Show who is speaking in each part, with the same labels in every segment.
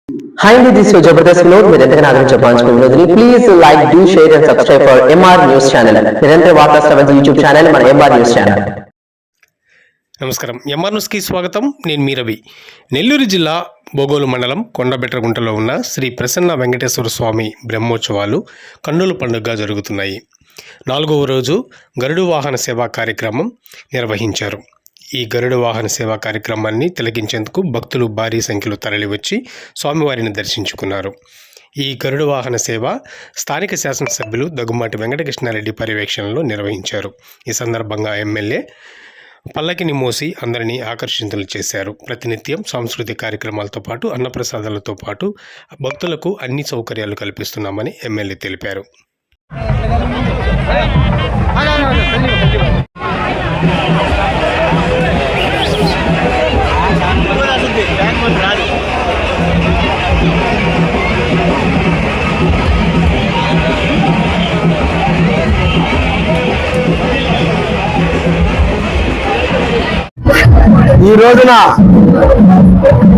Speaker 1: Hi, this is your Jabardast Vinod. మీరెంతగా ఆదరించే వినోద్ని please like, do share and subscribe for MR news channel. నిరంతర వార్తా శ్రవణ యూట్యూబ్ ఛానల్ మన ఎంఆర్ న్యూస్ ఛానల్.
Speaker 2: నమస్కారం. ఎంఆర్ న్యూస్కి స్వాగతం. నేను మీ రవి. నెల్లూరు జిల్లా బోగోలు మండలం కొండబెట్రగుంటలో ఉన్న శ్రీ ప్రసన్న వెంకటేశ్వర స్వామి బ్రహ్మోత్సవాలు కన్నుల పండుగగా జరుగుతున్నాయి. 4వ రోజు గరుడు వాహన సేవా కార్యక్రమం నిర్వహించారు. ఈ గరుడు వాహన సేవా కార్యక్రమాన్ని తిలకించేందుకు భక్తులు భారీ సంఖ్యలో తరలివచ్చి స్వామివారిని దర్శించుకున్నారు. ఈ గరుడు వాహన సేవ స్థానిక శాసనసభ్యులు దగ్గుమాటి వెంకటకృష్ణారెడ్డి పర్యవేక్షణలో నిర్వహించారు. ఈ సందర్భంగా ఎమ్మెల్యే పల్లకిని మోసి అందరినీ ఆకర్షితులు చేశారు. ప్రతినిత్యం సాంస్కృతిక కార్యక్రమాలతో పాటు అన్నప్రసాదాలతో పాటు భక్తులకు అన్ని సౌకర్యాలు కల్పిస్తున్నామని ఎమ్మెల్యే తెలిపారు.
Speaker 3: ఈ రోజున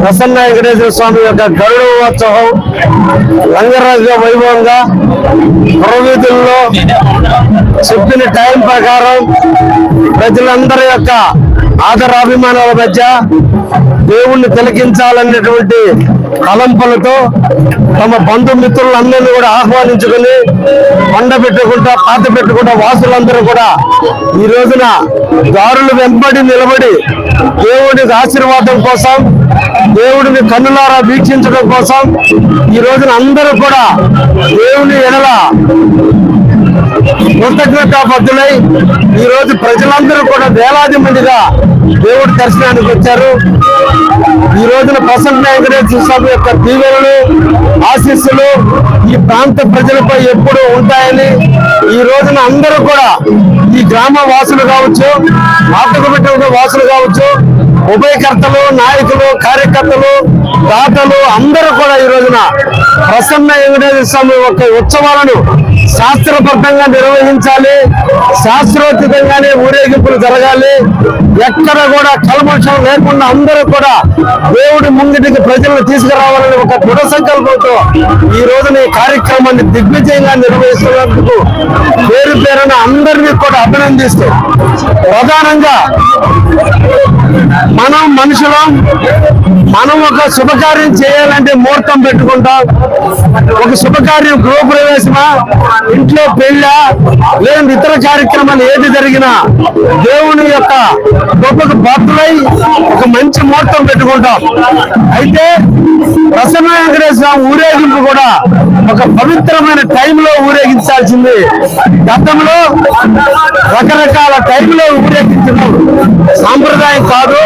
Speaker 3: ప్రసన్న వెంకటేశ్వర స్వామి యొక్క గరుడ ఉత్సవం రంగరాజ వైభవంగా పురవీధుల్లో చెప్పిన టైం ప్రకారం ప్రజలందరి యొక్క ఆదరాభిమానాల మధ్య దేవుణ్ణి తిలకించాలనేటువంటి తలంపులతో తమ బంధుమిత్రులందరినీ కూడా ఆహ్వానించుకుని కొండ పెట్టుకుంటా పాత పెట్టుకుంటా వాసులందరూ కూడా ఈ రోజున దారులు వెంబడి నిలబడి దేవుడికి ఆశీర్వాదం కోసం, దేవుడిని కన్నులారా వీక్షించడం కోసం ఈ రోజున అందరూ కూడా దేవుని ఎడల కృతజ్ఞతాబద్ధులై ఈ రోజు ప్రజలందరూ కూడా వేలాది మందిగా దేవుడి దర్శనానికి వచ్చారు. ఈ రోజున ప్రసన్న వెంకటేశ్వర స్వామి యొక్క దీవెనలు, ఆశీస్సులు ఈ ప్రాంత ప్రజలపై ఎప్పుడూ ఉంటాయని ఈ రోజున అందరూ కూడా ఈ గ్రామ వాసులు కావచ్చు, ఆటకబెట్టిన వాసులు కావచ్చు, ఉభయకర్తలు, నాయకులు, కార్యకర్తలు, దాతలు అందరూ కూడా ఈ రోజున ప్రసన్న వెంకటేశ్వర స్వామి యొక్క ఉత్సవాలను శాస్త్రబద్ధంగా నిర్వహించాలి, శాస్త్రోచితంగానే ఊరేగింపులు జరగాలి, ఎక్కడ కూడా కల్మషం లేకుండా అందరూ కూడా దేవుడి ముంగిటికి ప్రజలను తీసుకురావాలని ఒక దృఢ సంకల్పంతో ఈ రోజున ఈ కార్యక్రమాన్ని దిగ్విజయంగా నిర్వహిస్తున్నందుకు పేరు పేరున అందరినీ కూడా అభినందిస్తూ, ప్రధానంగా మనం మనుషులం, మనం ఒక శుభకార్యం చేయాలంటే ముహూర్తం పెట్టుకుంటాం. ఒక శుభకార్యం గృహప్రవేశమా, ఇంట్లో పెళ్ళ, లేదా ఇతర కార్యక్రమాలు ఏది జరిగినా దేవుని యొక్క గొప్పకు భక్తులై ఒక మంచి ముహూర్తం పెట్టుకుంటాం. అయితే ప్రసన్న వెంకటేశ్వర ఊరేగింపు కూడా ఒక పవిత్రమైన టైంలో ఊరేగించాల్సింది. గతంలో రకరకాల టైంలో ఊరేగించడం సాంప్రదాయం కాదు.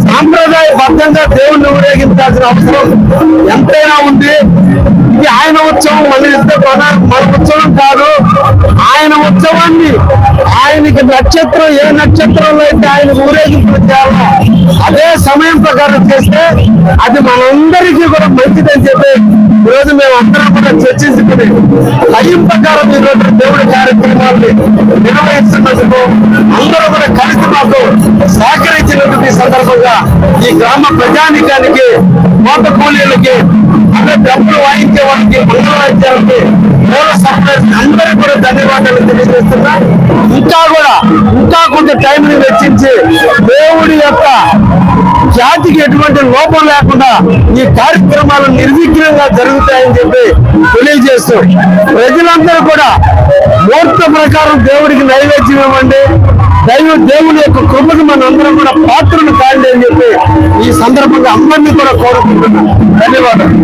Speaker 3: సాంప్రదాయబద్ధంగా దేవుణ్ణి ఊరేగించాల్సిన అవసరం ఎంతైనా ఉంది. ఇది ఆయన ఉత్సవం, మన ఉత్సవం కాదు. ఆయన ఉత్సవాన్ని ఆయనకి నక్షత్రం, ఏ నక్షత్రంలో అయితే ఆయన ఊరేగింపులు చేయాలో అదే సమయం ప్రకారం చేస్తే అది మనందరికీ కూడా మంచిదని చెప్పి ఈరోజు మేము అందరం కూడా చర్చించుకుని టైం ప్రకారం ఈరోజు దేవుడి కార్యక్రమాన్ని నిర్వహిస్తున్నందుకు అందరూ కూడా కలిసి మాకు సహకరించినందుకు ఈ సందర్భంగా ఈ గ్రామ ప్రజానికానికి, మోత కూలీలకి, అదే డబ్బులు వాయించే వాళ్ళకి, మంగళ వాయించాలకి, మూల సప్లైస్ అందరూ కూడా ధన్యవాదాలు తెలియజేస్తున్నా. ఇంకా కొంచెం టైంని వెచ్చించి దేవుడి యొక్క జాతికి ఎటువంటి లోపం లేకుండా ఈ కార్యక్రమాలు నిర్విఘ్నంగా జరుగుతాయని చెప్పి తెలియజేస్తూ, ప్రజలందరూ కూడా ముహూర్త ప్రకారం దేవుడికి నైవేద్యం ఇవ్వండి, దేవుని యొక్క కృపకు మనందరం కూడా పాత్రను కాండి అని చెప్పి ఈ సందర్భంగా అందరినీ కూడా కోరుకుంటున్నాం. ధన్యవాదాలు.